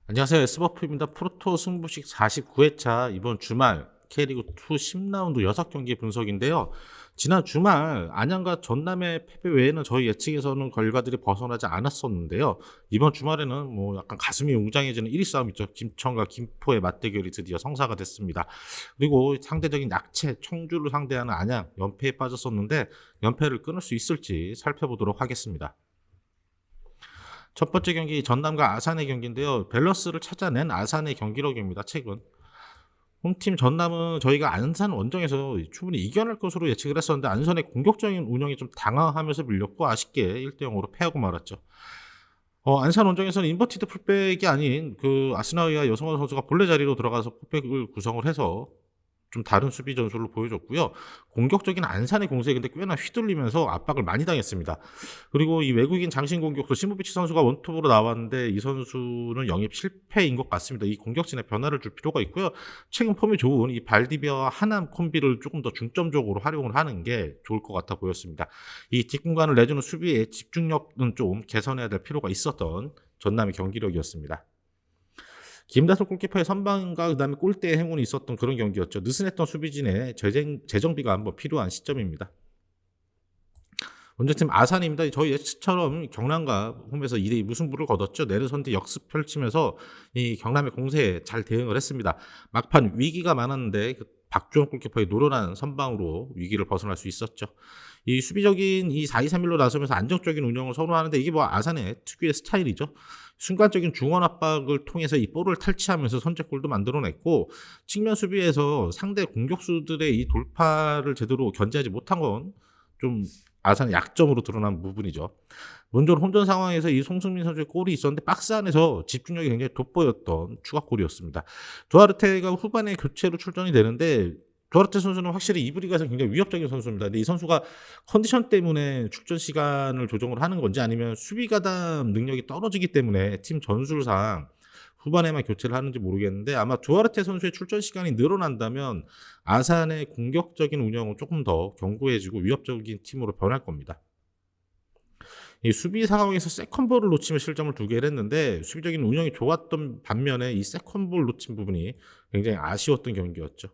안녕하세요. S버프입니다. 프로토 승부식 49회차 이번 주말 K리그2 10라운드 6경기 분석인데요. 지난 주말 안양과 전남의 패배 외에는 저희 예측에서는 결과들이 벗어나지 않았었는데요. 이번 주말에는 약간 가슴이 웅장해지는 1위 싸움 있죠. 김천과 김포의 맞대결이 드디어 성사가 됐습니다. 그리고 상대적인 약체 청주를 상대하는 안양 연패에 빠졌었는데 연패를 끊을 수 있을지 살펴보도록 하겠습니다. 첫 번째 경기 전남과 아산의 경기인데요. 밸런스를 찾아낸 아산의 경기력입니다. 최근 홈팀 전남은 저희가 안산 원정에서 충분히 이겨낼 것으로 예측을 했었는데 안산의 공격적인 운영이 좀 당황하면서 밀렸고 아쉽게 1대0으로 패하고 말았죠. 안산 원정에서는 인버티드 풀백이 아닌 아스나위와 여성원 선수가 본래 자리로 들어가서 풀백을 구성을 해서 좀 다른 수비 전술을 보여줬고요. 공격적인 안산의 공세에 근데 꽤나 휘둘리면서 압박을 많이 당했습니다. 그리고 이 외국인 장신 공격수 시모비치 선수가 원톱으로 나왔는데 이 선수는 영입 실패인 것 같습니다. 이 공격진에 변화를 줄 필요가 있고요. 최근 폼이 좋은 이 발디비아와 하남 콤비를 조금 더 중점적으로 활용을 하는 게 좋을 것 같아 보였습니다. 이 뒷공간을 내주는 수비의 집중력은 좀 개선해야 될 필요가 있었던 전남의 경기력이었습니다. 김다솔 골키퍼의 선방과 그다음에 골대의 행운이 있었던 그런 경기였죠. 느슨했던 수비진의 재정비가 한번 필요한 시점입니다. 원정팀 아산입니다. 저희 예측처럼 경남과 홈에서 2대2 무승부를 거뒀죠. 내르선대 역습 펼치면서 이 경남의 공세에 잘 대응을 했습니다. 막판 위기가 많았는데 박주원 골키퍼의 노련한 선방으로 위기를 벗어날 수 있었죠. 이 수비적인 이 4-2-3-1로 나서면서 안정적인 운영을 선호하는데 이게 아산의 특유의 스타일이죠. 순간적인 중원 압박을 통해서 이 볼을 탈취하면서 선제골도 만들어냈고 측면 수비에서 상대 공격수들의 이 돌파를 제대로 견제하지 못한 건 좀 아산의 약점으로 드러난 부분이죠. 먼저 혼전 상황에서 이 송승민 선수의 골이 있었는데 박스 안에서 집중력이 굉장히 돋보였던 추가골이었습니다. 두아르테가 후반에 교체로 출전이 되는데 두아르테 선수는 확실히 이브리가에서 굉장히 위협적인 선수입니다. 근데 이 선수가 컨디션 때문에 출전 시간을 조정을 하는 건지 아니면 수비 가담 능력이 떨어지기 때문에 팀 전술상 후반에만 교체를 하는지 모르겠는데 아마 두아르테 선수의 출전 시간이 늘어난다면 아산의 공격적인 운영은 조금 더 견고해지고 위협적인 팀으로 변할 겁니다. 이 수비 상황에서 세컨볼을 놓치면 실점을 2개를 했는데 수비적인 운영이 좋았던 반면에 이 세컨볼 놓친 부분이 굉장히 아쉬웠던 경기였죠.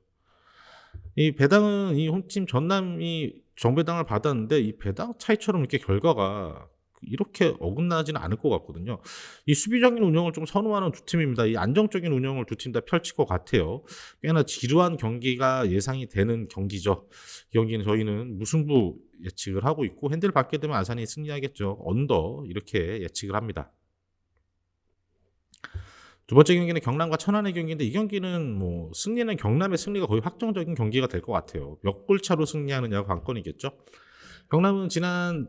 이 배당은 이 홈팀 전남이 정배당을 받았는데 이 배당 차이처럼 이렇게 결과가 이렇게 어긋나지는 않을 것 같거든요. 이 수비적인 운영을 좀 선호하는 두 팀입니다. 이 안정적인 운영을 두 팀 다 펼칠 것 같아요. 꽤나 지루한 경기가 예상이 되는 경기죠. 이 경기는 저희는 무승부 예측을 하고 있고 핸들 받게 되면 아산이 승리하겠죠. 언더 이렇게 예측을 합니다. 두 번째 경기는 경남과 천안의 경기인데 이 경기는 승리는 경남의 승리가 거의 확정적인 경기가 될 것 같아요. 몇 골 차로 승리하느냐가 관건이겠죠. 경남은 지난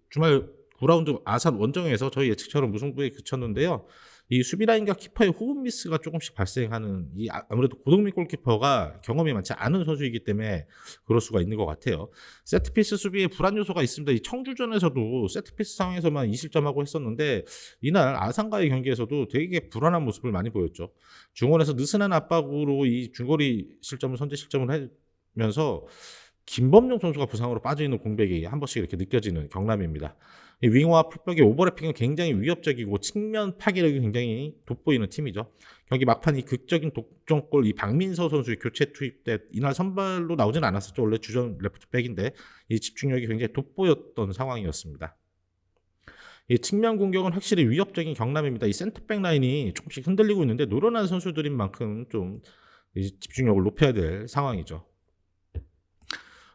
주말 9라운드 아산 원정에서 저희 예측처럼 무승부에 그쳤는데요. 이 수비라인과 키퍼의 호흡 미스가 조금씩 발생하는 아무래도 고동민 골키퍼가 경험이 많지 않은 선수이기 때문에 그럴 수가 있는 것 같아요. 세트피스 수비에 불안 요소가 있습니다. 이 청주전에서도 세트피스 상황에서만 2실점하고 했었는데 이날 아산과의 경기에서도 되게 불안한 모습을 많이 보였죠. 중원에서 느슨한 압박으로 이 중거리 실점을 선제 실점을 하면서 김범용 선수가 부상으로 빠져있는 공백이 한 번씩 이렇게 느껴지는 경남입니다. 이 윙어와 풀백의 오버래핑은 굉장히 위협적이고 측면 파괴력이 굉장히 돋보이는 팀이죠. 경기 막판 이 극적인 독점골 이 박민서 선수의 교체 투입 때 이날 선발로 나오진 않았었죠. 원래 주전 레프트백인데 이 집중력이 굉장히 돋보였던 상황이었습니다. 이 측면 공격은 확실히 위협적인 경남입니다. 이 센터백 라인이 조금씩 흔들리고 있는데 노련한 선수들인 만큼 좀 집중력을 높여야 될 상황이죠.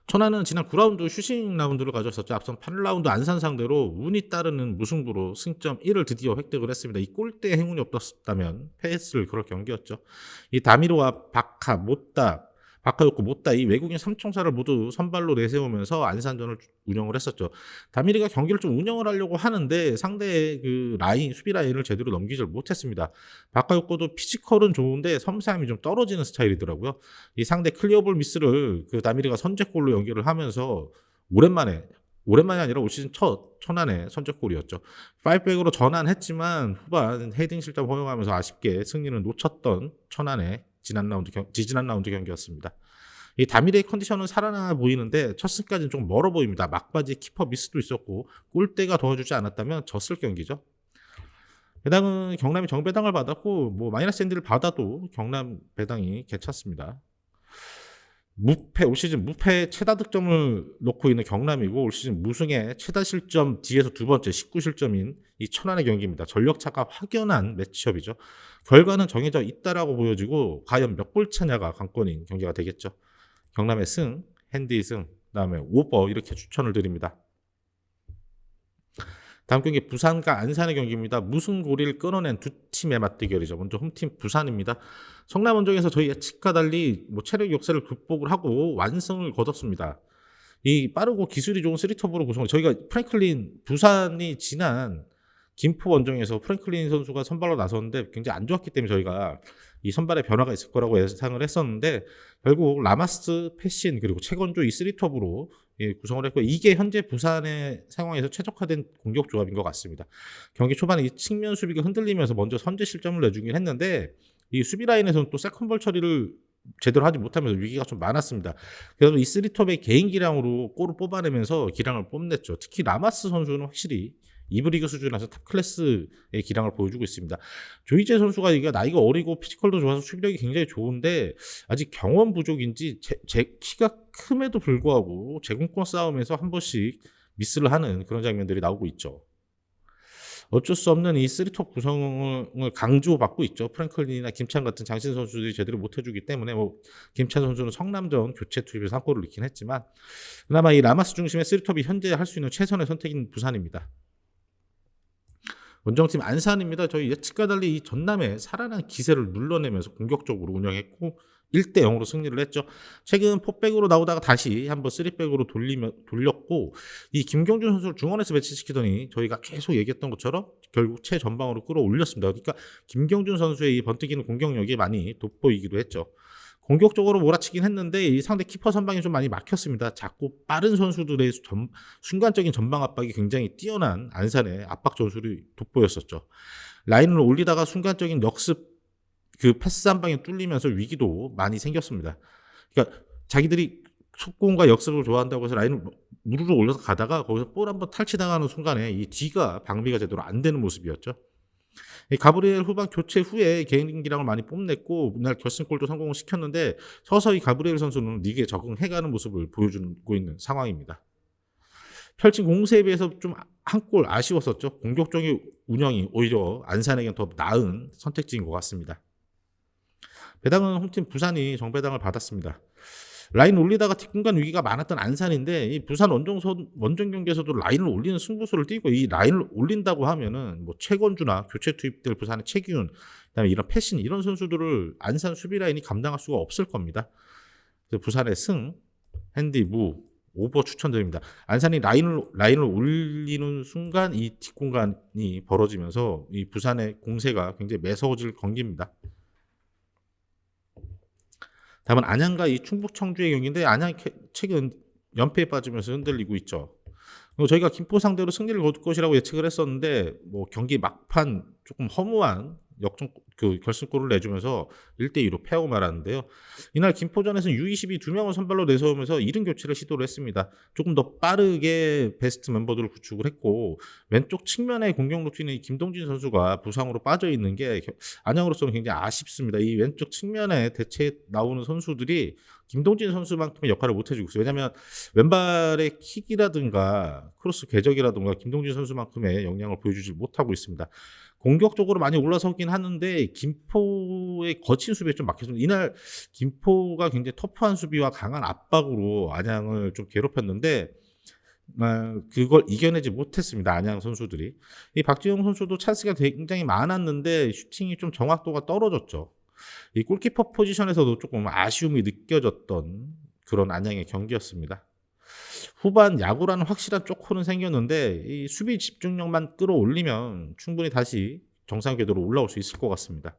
천안은 지난 9라운드 슈팅 라운드를 가졌었죠. 앞선 8라운드 안산 상대로 운이 따르는 무승부로 승점 1을 드디어 획득을 했습니다. 이 골대에 행운이 없었다면 패했을 그럴 경기였죠. 이 다미로와 바카요코 못다 이 외국인 삼총사를 모두 선발로 내세우면서 안산전을 운영을 했었죠. 다미리가 경기를 좀 운영을 하려고 하는데 상대의 수비 라인을 제대로 넘기질 못했습니다. 바카요코도 피지컬은 좋은데 섬세함이 좀 떨어지는 스타일이더라고요. 이 상대 클리어볼 미스를 다미리가 선제골로 연결을 하면서 오랜만이 아니라 올 시즌 첫 천안의 선제골이었죠. 5백으로 전환했지만 후반 헤딩 실점 허용하면서 아쉽게 승리를 놓쳤던 천안의 지지난 라운드 경기였습니다. 이 다미레의 컨디션은 살아나 보이는데 첫 승까지는 좀 멀어 보입니다. 막바지 키퍼 미스도 있었고 골대가 도와주지 않았다면 졌을 경기죠. 배당은 경남이 정배당을 받았고 뭐 마이너스 앤디를 받아도 경남 배당이 괜찮습니다. 무패 올 시즌 무패 최다 득점을 놓고 있는 경남이고 올 시즌 무승의 최다 실점 뒤에서 두 번째 19실점인 이 천안의 경기입니다. 전력차가 확연한 매치업이죠. 결과는 정해져 있다라고 보여지고 과연 몇 골 차냐가 관건인 경기가 되겠죠. 경남의 승, 핸디 승, 그다음에 오버 이렇게 추천을 드립니다. 다음 경기 부산과 안산의 경기입니다. 무승고리를 끊어낸 두 팀의 맞대결이죠. 먼저 홈팀 부산입니다. 성남 원정에서 저희 예측과 달리 뭐 체력 역사를 극복을 하고 완승을 거뒀습니다. 이 빠르고 기술이 좋은 쓰리톱으로 구성을 저희가 프랭클린 부산이 지난 김포 원정에서 프랭클린 선수가 선발로 나섰는데 굉장히 안 좋았기 때문에 저희가 이 선발에 변화가 있을 거라고 예상을 했었는데 결국 라마스, 패신 그리고 최건조 이 쓰리톱으로 구성을 했고 이게 현재 부산의 상황에서 최적화된 공격 조합인 것 같습니다. 경기 초반에 이 측면 수비가 흔들리면서 먼저 선제 실점을 내주긴 했는데 이 수비 라인에서는 또 세컨볼 처리를 제대로 하지 못하면서 위기가 좀 많았습니다. 그래서 이 쓰리톱의 개인 기량으로 골을 뽑아내면서 기량을 뽐냈죠. 특히 라마스 선수는 확실히 이브리그 수준에서 탑 클래스의 기량을 보여주고 있습니다. 조이제 선수가 이게 나이가 어리고 피지컬도 좋아서 수비력이 굉장히 좋은데 아직 경험 부족인지 제 키가 큼에도 불구하고 제공권 싸움에서 한 번씩 미스를 하는 그런 장면들이 나오고 있죠. 어쩔 수 없는 이 쓰리톱 구성을 강조받고 있죠. 프랭클린이나 김찬 같은 장신 선수들이 제대로 못해주기 때문에 뭐 김찬 선수는 성남전 교체 투입에서 한 골을 넣긴 했지만 그나마 이 라마스 중심의 쓰리톱이 현재 할 수 있는 최선의 선택인 부산입니다. 원정팀 안산입니다. 저희 예측과 달리 이 전남의 살아난 기세를 눌러내면서 공격적으로 운영했고 1대 0으로 승리를 했죠. 최근 포백으로 나오다가 다시 한번 3백으로 돌렸고 이 김경준 선수를 중원에서 배치시키더니 저희가 계속 얘기했던 것처럼 결국 최전방으로 끌어올렸습니다. 그러니까 김경준 선수의 이 번뜩이는 공격력이 많이 돋보이기도 했죠. 공격적으로 몰아치긴 했는데 이 상대 키퍼 선방이 좀 많이 막혔습니다. 작고 빠른 선수들의 순간적인 전방 압박이 굉장히 뛰어난 안산의 압박 전술이 돋보였었죠. 라인을 올리다가 순간적인 역습 그 패스 한 방에 뚫리면서 위기도 많이 생겼습니다. 그러니까 자기들이 속공과 역습을 좋아한다고 해서 라인을 무르르 올려서 가다가 거기서 볼 한번 탈취당하는 순간에 이 뒤가 방비가 제대로 안 되는 모습이었죠. 가브리엘 후반 교체 후에 개인 기량을 많이 뽐냈고 이날 결승골도 성공을 시켰는데 서서히 가브리엘 선수는 리그에 적응해가는 모습을 보여주고 있는 상황입니다. 펼친 공세에 비해서 좀 한 골 아쉬웠었죠. 공격적인 운영이 오히려 안산에겐 더 나은 선택지인 것 같습니다. 배당은 홈팀 부산이 정배당을 받았습니다. 라인 올리다가 뒷공간 위기가 많았던 안산인데 이 부산 원정 경기에서도 라인을 올리는 승부수를 띄고 이 라인을 올린다고 하면은 뭐 최건주나 교체 투입될 부산의 최기훈 그다음에 이런 패신 이런 선수들을 안산 수비 라인이 감당할 수가 없을 겁니다. 그래서 부산의 승, 핸디, 무, 오버 추천드립니다. 안산이 라인을 올리는 순간 이 뒷공간이 벌어지면서 이 부산의 공세가 굉장히 매서워질 경기입니다. 다음은 안양과 이 충북 청주의 경기인데 안양이 최근 연패에 빠지면서 흔들리고 있죠. 저희가 김포 상대로 승리를 거둘 것이라고 예측을 했었는데 뭐 경기 막판 조금 허무한 역전 결승골을 내주면서 1대2로 패하고 말았는데요. 이날 김포전에서는 U22 2명을 선발로 내세우면서 이른 교체를 시도를 했습니다. 조금 더 빠르게 베스트 멤버들을 구축을 했고 왼쪽 측면에 공격 루틴의 김동진 선수가 부상으로 빠져 있는 게 안양으로서는 굉장히 아쉽습니다. 이 왼쪽 측면에 대체에 나오는 선수들이 김동진 선수만큼의 역할을 못 해주고 있어요. 왜냐하면 왼발의 킥이라든가 크로스 궤적이라든가 김동진 선수만큼의 역량을 보여주지 못하고 있습니다. 공격적으로 많이 올라서긴 하는데 김포의 거친 수비에 좀 막혔습니다. 이날 김포가 굉장히 터프한 수비와 강한 압박으로 안양을 좀 괴롭혔는데 그걸 이겨내지 못했습니다. 안양 선수들이. 이 박지영 선수도 찬스가 굉장히 많았는데 슈팅이 좀 정확도가 떨어졌죠. 이 골키퍼 포지션에서도 조금 아쉬움이 느껴졌던 그런 안양의 경기였습니다. 후반 야구라는 확실한 쪼코는 생겼는데 이 수비 집중력만 끌어올리면 충분히 다시 정상 궤도로 올라올 수 있을 것 같습니다.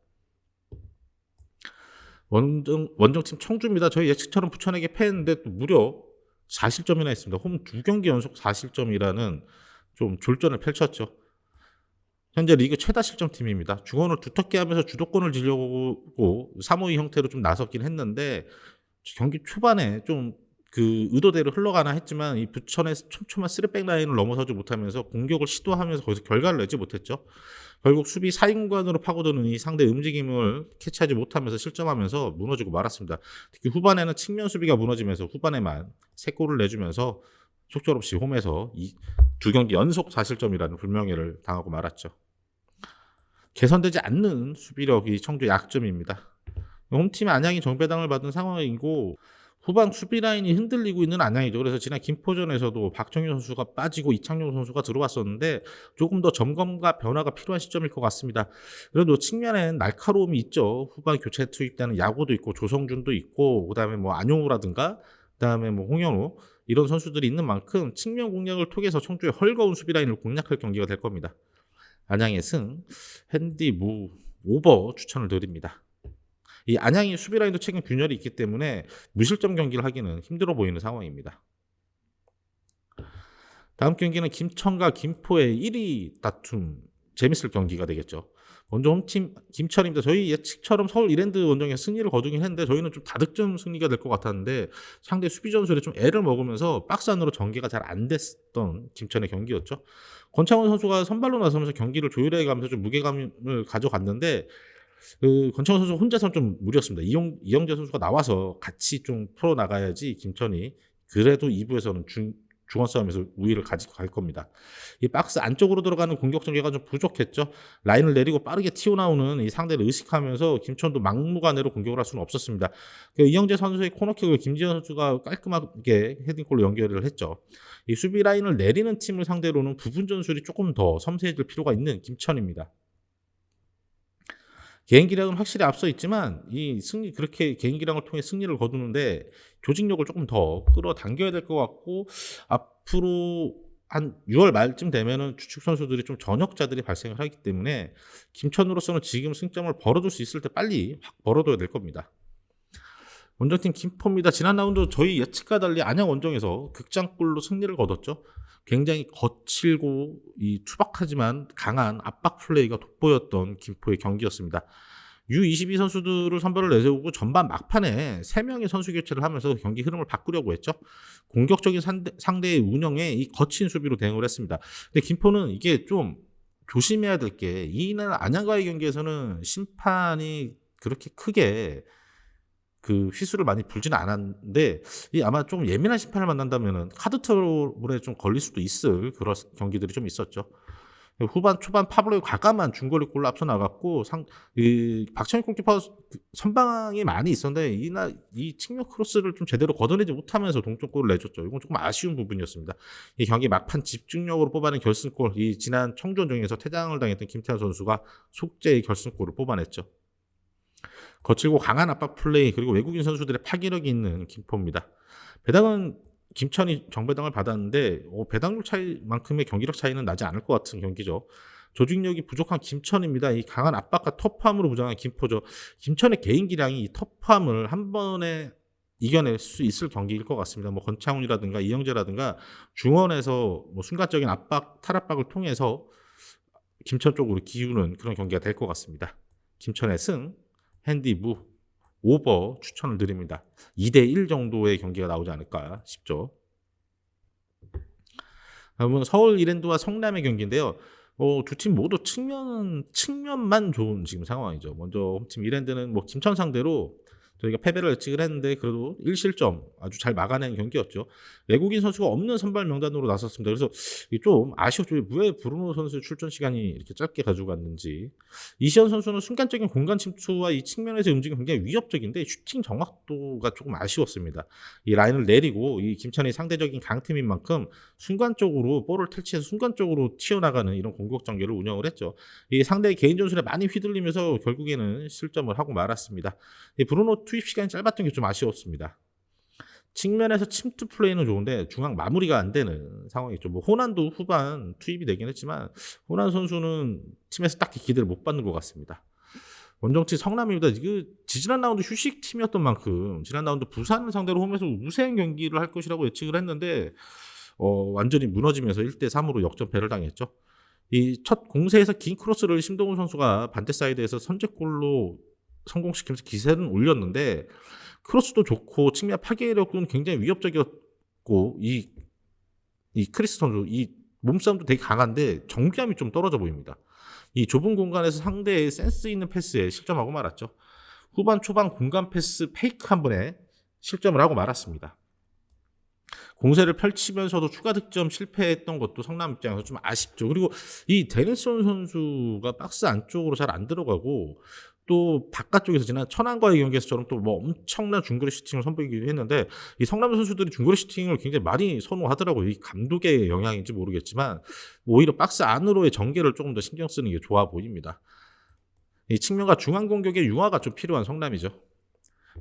원정팀 청주입니다. 저희 예측처럼 부천에게 패했는데 또 무려 4실점이나 했습니다. 홈 2경기 연속 4실점이라는 좀 졸전을 펼쳤죠. 현재 리그 최다 실점팀입니다. 중원을 두텁게 하면서 주도권을 지려고 3-5-2 형태로 좀 나섰긴 했는데 경기 초반에 좀 그 의도대로 흘러가나 했지만 이 부천의 촘촘한 3백 라인을 넘어서지 못하면서 공격을 시도하면서 거기서 결과를 내지 못했죠. 결국 수비 사인관으로 파고드는 이 상대 움직임을 캐치하지 못하면서 실점하면서 무너지고 말았습니다. 특히 후반에는 측면 수비가 무너지면서 후반에만 3골을 내주면서 속절없이 홈에서 이 2경기 연속 4실점이라는 불명예를 당하고 말았죠. 개선되지 않는 수비력이 청주의 약점입니다. 홈팀 안양이 정배당을 받은 상황이고 후방 수비 라인이 흔들리고 있는 안양이죠. 그래서 지난 김포전에서도 박정희 선수가 빠지고 이창용 선수가 들어왔었는데 조금 더 점검과 변화가 필요한 시점일 것 같습니다. 그래도 측면엔 날카로움이 있죠. 후반 교체 투입되는 야구도 있고 조성준도 있고 그다음에 뭐 안용우라든가 그다음에 뭐 홍현우 이런 선수들이 있는 만큼 측면 공략을 통해서 청주의 헐거운 수비 라인을 공략할 경기가 될 겁니다. 안양의 승, 핸디, 무, 오버 추천을 드립니다. 이 안양이 수비 라인도 최근 균열이 있기 때문에 무실점 경기를 하기는 힘들어 보이는 상황입니다. 다음 경기는 김천과 김포의 1위 다툼 재밌을 경기가 되겠죠. 먼저 홈팀 김천입니다. 저희 예측처럼 서울 이랜드 원정에서 승리를 거두긴 했는데 저희는 좀 다득점 승리가 될 것 같았는데 상대 수비 전술에 좀 애를 먹으면서 박스 안으로 전개가 잘 안 됐던 김천의 경기였죠. 권창훈 선수가 선발로 나서면서 경기를 조율해 가면서 좀 무게감을 가져갔는데 그 권창훈 선수 혼자서는 좀 무리였습니다. 이영재 선수가 나와서 같이 좀 풀어 나가야지 김천이 그래도 2부에서는 중원 싸움에서 우위를 가지고 갈 겁니다. 이 박스 안쪽으로 들어가는 공격 전개가 좀 부족했죠. 라인을 내리고 빠르게 튀어나오는 이 상대를 의식하면서 김천도 막무가내로 공격을 할 수는 없었습니다. 이영재 선수의 코너킥을 김지현 선수가 깔끔하게 헤딩골로 연결을 했죠. 이 수비 라인을 내리는 팀을 상대로는 부분 전술이 조금 더 섬세해질 필요가 있는 김천입니다. 개인기량은 확실히 앞서 있지만 이 승리 그렇게 개인기량을 통해 승리를 거두는데 조직력을 조금 더 끌어당겨야 될 것 같고 앞으로 한 6월 말쯤 되면은 주축 선수들이 좀 전역자들이 발생을 하기 때문에 김천으로서는 지금 승점을 벌어둘 수 있을 때 빨리 확 벌어둬야 될 겁니다. 원정팀 김포입니다. 지난 라운드 저희 예측과 달리 안양 원정에서 극장골로 승리를 거뒀죠. 굉장히 거칠고 이 투박하지만 강한 압박 플레이가 돋보였던 김포의 경기였습니다. U22 선수들을 선발을 내세우고 전반 막판에 3명의 선수 교체를 하면서 경기 흐름을 바꾸려고 했죠. 공격적인 상대의 운영에 이 거친 수비로 대응을 했습니다. 근데 김포는 이게 좀 조심해야 될 게 이날 안양과의 경기에서는 심판이 그렇게 크게 그 휘수를 많이 불지는 않았는데 이 아마 좀 예민한 심판을 만난다면은 카드 트러블에 좀 걸릴 수도 있을 그런 경기들이 좀 있었죠. 후반 초반 파블로의 과감한 중거리 골로 앞서 나갔고 박찬희 골키퍼 선방이 많이 있었는데 이날 이 측면 크로스를 좀 제대로 걷어내지 못하면서 동점골을 내줬죠. 이건 조금 아쉬운 부분이었습니다. 이 경기 막판 집중력으로 뽑아낸 결승골, 이 지난 청주전에서 퇴장을 당했던 김태환 선수가 속죄의 결승골을 뽑아냈죠. 거칠고 강한 압박 플레이 그리고 외국인 선수들의 파괴력이 있는 김포입니다. 배당은 김천이 정배당을 받았는데 배당률 차이만큼의 경기력 차이는 나지 않을 것 같은 경기죠. 조직력이 부족한 김천입니다. 이 강한 압박과 터프함으로 무장한 김포죠. 김천의 개인 기량이 이 터프함을 한 번에 이겨낼 수 있을 경기일 것 같습니다. 뭐 권창훈이라든가 이영재라든가 중원에서 뭐 순간적인 압박, 탈압박을 통해서 김천 쪽으로 기우는 그런 경기가 될 것 같습니다. 김천의 승, 핸디, 무, 오버 추천을 드립니다. 2대1 정도의 경기가 나오지 않을까 싶죠. 다음은 서울 이랜드와 성남의 경기인데요. 두 팀 모두 측면만 좋은 지금 상황이죠. 먼저 홈팀 이랜드는 뭐 김천 상대로 저희가 패배를 예측을 했는데 그래도 1실점 아주 잘 막아낸 경기였죠. 외국인 선수가 없는 선발 명단으로 나섰습니다. 그래서 좀 아쉬웠죠. 왜 브루노 선수 출전 시간이 이렇게 짧게 가지고 갔는지. 이시현 선수는 순간적인 공간 침투와 이 측면에서 움직임이 굉장히 위협적인데 슈팅 정확도가 조금 아쉬웠습니다. 이 라인을 내리고 이 김천이 상대적인 강팀인 만큼 순간적으로 볼을 탈취해서 순간적으로 튀어나가는 이런 공격 전개를 운영을 했죠. 이 상대의 개인 전술에 많이 휘둘리면서 결국에는 실점을 하고 말았습니다. 이 브루노 투입 시간이 짧았던 게 좀 아쉬웠습니다. 측면에서 침투 플레이는 좋은데 중앙 마무리가 안 되는 상황이죠. 뭐 호난도 후반 투입이 되긴 했지만 호난 선수는 팀에서 딱히 기대를 못 받는 것 같습니다. 원정팀 성남입니다. 지난 라운드 휴식 팀이었던 만큼 지난 라운드 부산을 상대로 홈에서 우세한 경기를 할 것이라고 예측을 했는데 완전히 무너지면서 1대3으로 역전패를 당했죠. 이 첫 공세에서 긴 크로스를 심동훈 선수가 반대 사이드에서 선제골로 성공시키면서 기세는 올렸는데 크로스도 좋고 측면 파괴력은 굉장히 위협적이었고 이 크리스 선수 이 몸싸움도 되게 강한데 정교함이 좀 떨어져 보입니다. 이 좁은 공간에서 상대의 센스 있는 패스에 실점하고 말았죠. 후반 초반 공간 패스 페이크 한 번에 실점을 하고 말았습니다. 공세를 펼치면서도 추가 득점 실패했던 것도 성남 입장에서 좀 아쉽죠. 그리고 이 데니슨 선수가 박스 안쪽으로 잘 안 들어가고 또 바깥쪽에서 지난 천안과의 경기에서처럼 또 뭐 엄청난 중거리 슈팅을 선보이기도 했는데 이 성남 선수들이 중거리 슈팅을 굉장히 많이 선호하더라고요. 이 감독의 영향인지 모르겠지만 오히려 박스 안으로의 전개를 조금 더 신경 쓰는 게 좋아 보입니다. 이 측면과 중앙 공격의 융화가 좀 필요한 성남이죠.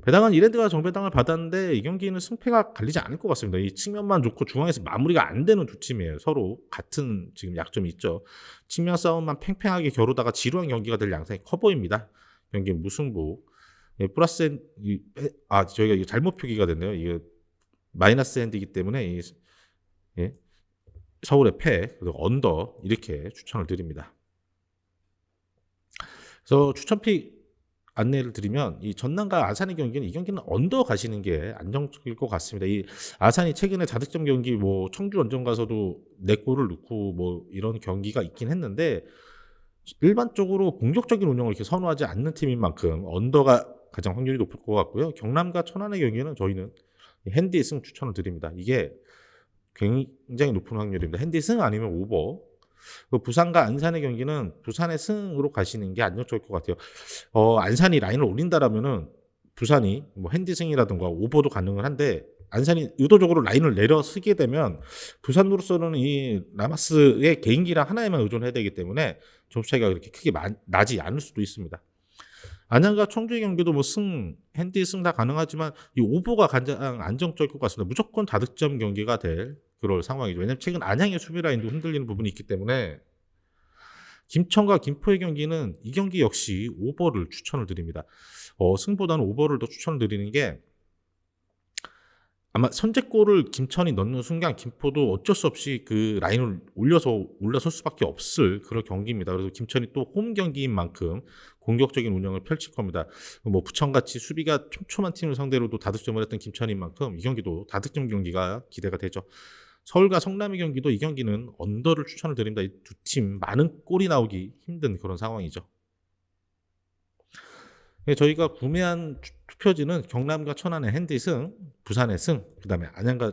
배당은 이랜드가 정배당을 받았는데 이 경기는 승패가 갈리지 않을 것 같습니다. 이 측면만 좋고 중앙에서 마무리가 안 되는 두 팀이에요. 서로 같은 지금 약점이 있죠. 측면 싸움만 팽팽하게 겨루다가 지루한 경기가 될 양상이 커 보입니다. 경기 무승부. 예, 플러스 저희가 이거 잘못 표기가 됐네요. 이게 마이너스 핸드이기 때문에 예, 서울의 패, 그리고 언더 이렇게 추천을 드립니다. 그래서 추천픽 안내를 드리면 이 전남과 아산의 경기는 이 경기는 언더 가시는 게 안정적일 것 같습니다. 이 아산이 최근에 자득점 경기 뭐 청주 원정 가서도 4골을 넣고 뭐 이런 경기가 있긴 했는데 일반적으로 공격적인 운영을 이렇게 선호하지 않는 팀인 만큼 언더가 가장 확률이 높을 것 같고요. 경남과 천안의 경기는 저희는 핸디 승 추천을 드립니다. 이게 굉장히 높은 확률입니다. 핸디 승 아니면 오버. 부산과 안산의 경기는 부산의 승으로 가시는 게 안정적일 것 같아요. 안산이 라인을 올린다라면은 부산이 뭐 핸디승이라든가 오버도 가능을 한데 안산이 의도적으로 라인을 내려 쓰게 되면 부산으로서는 이 라마스의 개인기랑 하나에만 의존해야 되기 때문에 점수 차이가 그렇게 크게 나지 않을 수도 있습니다. 안양과 청주의 경기도 뭐 핸디 승 다 가능하지만 이 오버가 가장 안정적일 것 같습니다. 무조건 다득점 경기가 될 그럴 상황이죠. 왜냐하면 최근 안양의 수비 라인도 흔들리는 부분이 있기 때문에 김천과 김포의 경기는 이 경기 역시 오버를 추천을 드립니다. 승보다는 오버를 더 추천을 드리는 게 아마 선제골을 김천이 넣는 순간 김포도 어쩔 수 없이 그 라인을 올려설 수밖에 없을 그런 경기입니다. 그래서 김천이 또 홈 경기인 만큼 공격적인 운영을 펼칠 겁니다. 뭐 부천같이 수비가 촘촘한 팀을 상대로도 다득점을 했던 김천인 만큼 이 경기도 다득점 경기가 기대가 되죠. 서울과 성남의 경기도 이 경기는 언더를 추천을 드립니다. 이 두 팀 많은 골이 나오기 힘든 그런 상황이죠. 네, 저희가 구매한 투표지는 경남과 천안의 핸디 승, 부산의 승, 그 다음에 안양과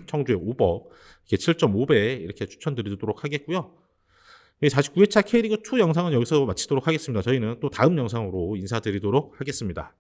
청주의 오버, 이렇게 7.5배 이렇게 추천드리도록 하겠고요. 49회차 K리그2 영상은 여기서 마치도록 하겠습니다. 저희는 또 다음 영상으로 인사드리도록 하겠습니다.